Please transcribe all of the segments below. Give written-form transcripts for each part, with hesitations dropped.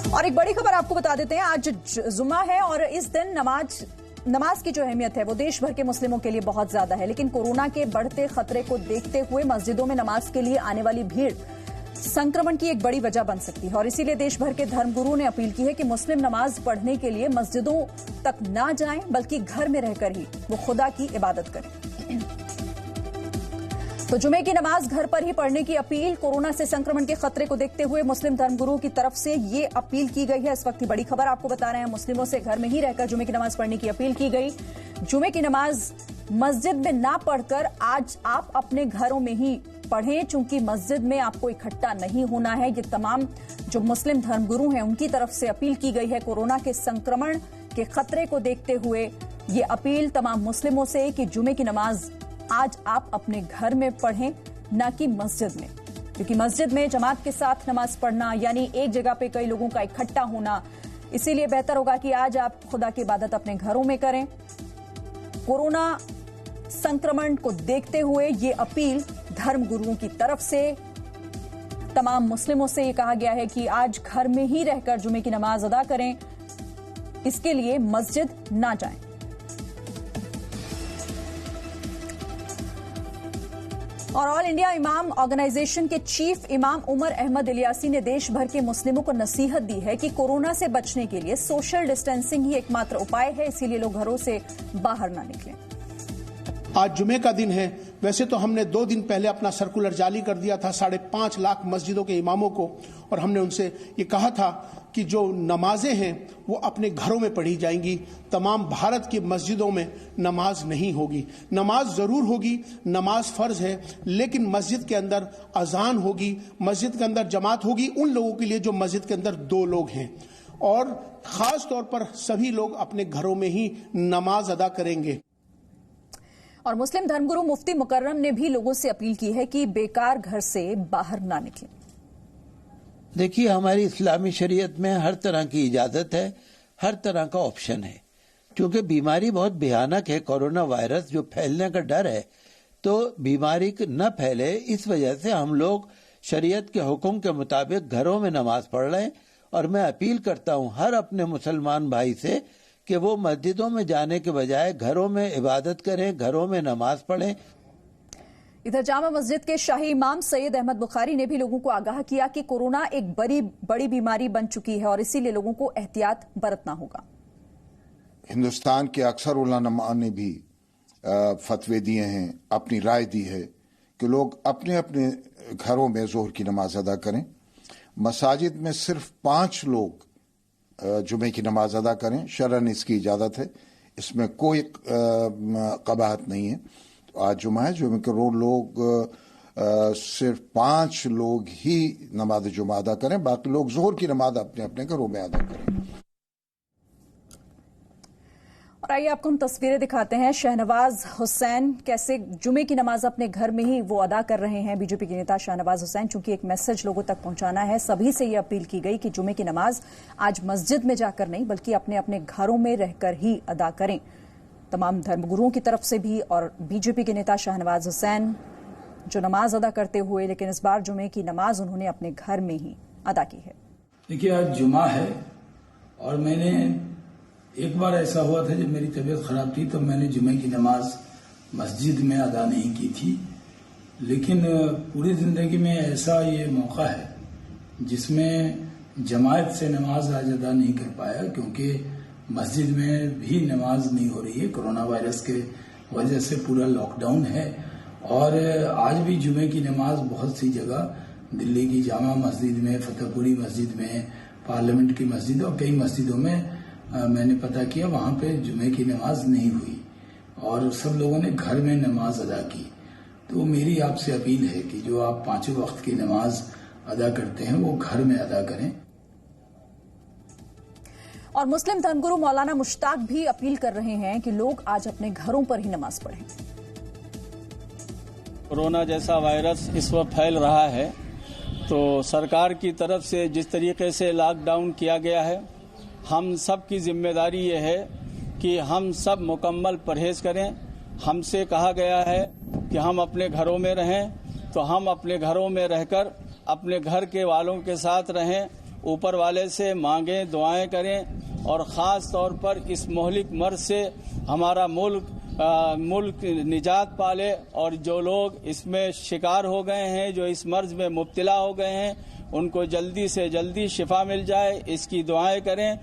और एक बड़ी खबर आपको बता देते हैं, आज जुम्मा है और इस दिन नमाज की जो अहमियत है वो देश भर के मुस्लिमों के लिए बहुत ज्यादा है। लेकिन कोरोना के बढ़ते खतरे को देखते हुए मस्जिदों में नमाज के लिए आने वाली भीड़ संक्रमण की एक बड़ी वजह बन सकती है और इसीलिए देश भर के धर्मगुरुओं ने अपील की है कि मुस्लिम नमाज पढ़ने के लिए मस्जिदों तक ना जाएं, बल्कि घर में रहकर ही वो खुदा की इबादत करें। तो जुमे की नमाज घर पर ही पढ़ने की अपील। कोरोना से संक्रमण के खतरे को देखते हुए मुस्लिम धर्मगुरुओं की तरफ से ये अपील की गई है। इस वक्त की बड़ी खबर आपको बता रहे हैं, मुस्लिमों से घर में ही रहकर जुमे की नमाज पढ़ने की अपील की गई। जुमे की नमाज मस्जिद में ना पढ़कर आज आप अपने घरों में ही पढ़ें, चूंकि मस्जिद में आपको इकट्ठा नहीं होना है। ये तमाम जो मुस्लिम धर्मगुरु हैं उनकी तरफ से अपील की गई है। कोरोना के संक्रमण के खतरे को देखते हुए ये अपील तमाम मुस्लिमों से कि जुमे की नमाज आज आप अपने घर में पढ़ें, न कि मस्जिद में, क्योंकि मस्जिद में जमात के साथ नमाज पढ़ना यानी एक जगह पे कई लोगों का इकट्ठा होना, इसीलिए बेहतर होगा कि आज आप खुदा की इबादत अपने घरों में करें। कोरोना संक्रमण को देखते हुए ये अपील धर्मगुरुओं की तरफ से तमाम मुस्लिमों से ये कहा गया है कि आज घर में ही रहकर जुमे की नमाज अदा करें, इसके लिए मस्जिद ना जाएं। और ऑल इंडिया इमाम ऑर्गेनाइजेशन के चीफ इमाम उमर अहमद इलियासी ने देश भर के मुस्लिमों को नसीहत दी है कि कोरोना से बचने के लिए सोशल डिस्टेंसिंग ही एकमात्र उपाय है, इसीलिए लोग घरों से बाहर ना निकलें। आज जुमे का दिन है। वैसे तो हमने 2 दिन पहले अपना सर्कुलर जारी कर दिया था 5.5 लाख मस्जिदों के इमामों को, और हमने उनसे ये कहा था कि जो नमाजें हैं वो अपने घरों में पढ़ी जाएंगी। तमाम भारत की मस्जिदों में नमाज नहीं होगी। नमाज जरूर होगी, नमाज फर्ज है, लेकिन मस्जिद के अंदर अजान होगी, मस्जिद के अंदर जमात होगी उन लोगों के लिए जो मस्जिद के अंदर 2 लोग हैं, और खास तौर पर सभी लोग अपने घरों में ही नमाज अदा करेंगे। और मुस्लिम धर्मगुरु मुफ्ती मुकर्रम ने भी लोगों से अपील की है कि बेकार घर से बाहर ना निकलें। देखिए, हमारी इस्लामी शरीयत में हर तरह की इजाजत है, हर तरह का ऑप्शन है। क्योंकि बीमारी बहुत भयानक है, कोरोना वायरस जो फैलने का डर है, तो बीमारी न फैले इस वजह से हम लोग शरीयत के हुक्म के मुताबिक घरों में नमाज पढ़ रहे हैं। और मैं अपील करता हूँ हर अपने मुसलमान भाई से कि वो मस्जिदों में जाने के बजाय घरों में इबादत करें, घरों में नमाज पढ़ें। इधर जामा मस्जिद के शाही इमाम सैयद अहमद बुखारी ने भी लोगों को आगाह किया कि कोरोना एक बड़ी बीमारी बन चुकी है और इसीलिए लोगों को एहतियात बरतना होगा। हिंदुस्तान के अक्सर उलमा ने भी फतवे दिए हैं, अपनी राय दी है कि लोग अपने अपने घरों में जोहर की नमाज अदा करें। मसाजिद में सिर्फ 5 लोग जुमे की नमाज अदा करें, शरन इसकी इजाजत है, इसमें कोई कबाहत नहीं है। तो आज जुमा है, जुमे के रोज लोग सिर्फ 5 लोग ही नमाज जुमा अदा करें, बाकी लोग जोहर की नमाज अपने अपने घरों में अदा करें। और आइए आपको हम तस्वीरें दिखाते हैं। शहनवाज हुसैन कैसे जुमे की नमाज अपने घर में ही वो अदा कर रहे हैं। बीजेपी के नेता शहनवाज हुसैन, चूंकि एक मैसेज लोगों तक पहुंचाना है, सभी से ये अपील की गई कि जुमे की नमाज आज मस्जिद में जाकर नहीं बल्कि अपने अपने घरों में रहकर ही अदा करें। तमाम धर्मगुरुओं की तरफ से भी और बीजेपी के नेता शहनवाज हुसैन जो नमाज अदा करते हुए, लेकिन इस बार जुमे की नमाज उन्होंने अपने घर में ही अदा की है। देखिए, आज जुमा है और मैंने एक बार ऐसा हुआ था जब मेरी तबीयत खराब थी, तो मैंने जुमे की नमाज मस्जिद में अदा नहीं की थी। लेकिन पूरी जिंदगी में ऐसा ये मौका है जिसमें जमात से नमाज आज अदा नहीं कर पाया, क्योंकि मस्जिद में भी नमाज नहीं हो रही है। कोरोना वायरस के वजह से पूरा लॉकडाउन है। और आज भी जुमे की नमाज बहुत सी जगह, दिल्ली की जामा मस्जिद में, फतेहपुरी मस्जिद में, पार्लियामेंट की मस्जिद और कई मस्जिदों में मैंने पता किया वहां पे जुमे की नमाज नहीं हुई और सब लोगों ने घर में नमाज अदा की। तो मेरी आपसे अपील है कि जो आप 5 वक्त की नमाज अदा करते हैं वो घर में अदा करें। और मुस्लिम धर्मगुरु मौलाना मुश्ताक भी अपील कर रहे हैं कि लोग आज अपने घरों पर ही नमाज पढ़ें। कोरोना जैसा वायरस इस वक्त फैल रहा है, तो सरकार की तरफ से जिस तरीके से लॉकडाउन किया गया है, हम सब की जिम्मेदारी ये है कि हम सब मुकम्मल परहेज करें। हमसे कहा गया है कि हम अपने घरों में रहें, तो हम अपने घरों में रहकर अपने घर के वालों के साथ रहें ऊपर वाले से मांगें, दुआएं करें और ख़ास तौर पर इस मोहलिक मर्ज से हमारा मुल्क निजात पाले और जो लोग इसमें शिकार हो गए हैं, जो इस मर्ज में मुब्तला हो गए हैं, उनको जल्दी से जल्दी शिफा मिल जाए, इसकी दुआएं करें।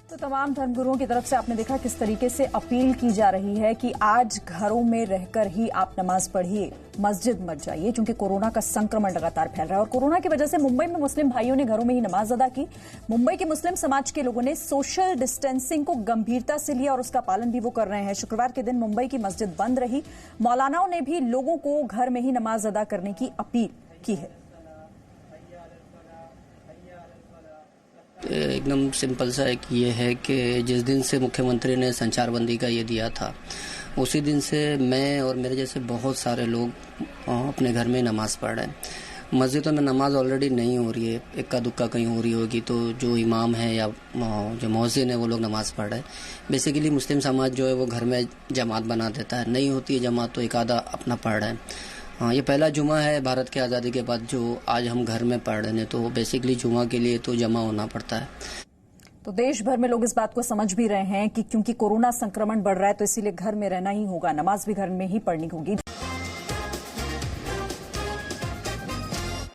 तो तमाम धर्मगुरुओं की तरफ से आपने देखा किस तरीके से अपील की जा रही है कि आज घरों में रहकर ही आप नमाज पढ़िए, मस्जिद मत जाइए, क्योंकि कोरोना का संक्रमण लगातार फैल रहा है। और कोरोना की वजह से मुंबई में मुस्लिम भाइयों ने घरों में ही नमाज अदा की। मुंबई के मुस्लिम समाज के लोगों ने सोशल डिस्टेंसिंग को गंभीरता से लिया और उसका पालन भी वो कर रहे हैं। शुक्रवार के दिन मुंबई की मस्जिद बंद रही। मौलानाओं ने भी लोगों को घर में ही नमाज अदा करने की अपील की है। एकदम सिंपल सा एक ये है कि जिस दिन से मुख्यमंत्री ने संचारबंदी का ये दिया था, उसी दिन से मैं और मेरे जैसे बहुत सारे लोग अपने घर में नमाज पढ़ रहे हैं। मस्जिदों में नमाज ऑलरेडी नहीं हो रही है, इक्का दुक्का कहीं हो रही होगी तो जो इमाम है या जो मौज़िन है वो लोग नमाज पढ़ रहे हैं। बेसिकली मुस्लिम समाज जो है वो घर में जमात बना देता है, नहीं होती है जमात तो एक आधा अपना पढ़ रहे हैं। हाँ, ये पहला जुमा है भारत की आज़ादी के बाद जो आज हम घर में पढ़ रहे हैं, तो बेसिकली जुमा के लिए तो जमा होना पड़ता है। तो देश भर में लोग इस बात को समझ भी रहे हैं कि क्योंकि कोरोना संक्रमण बढ़ रहा है तो इसीलिए घर में रहना ही होगा, नमाज भी घर में ही पढ़नी होगी।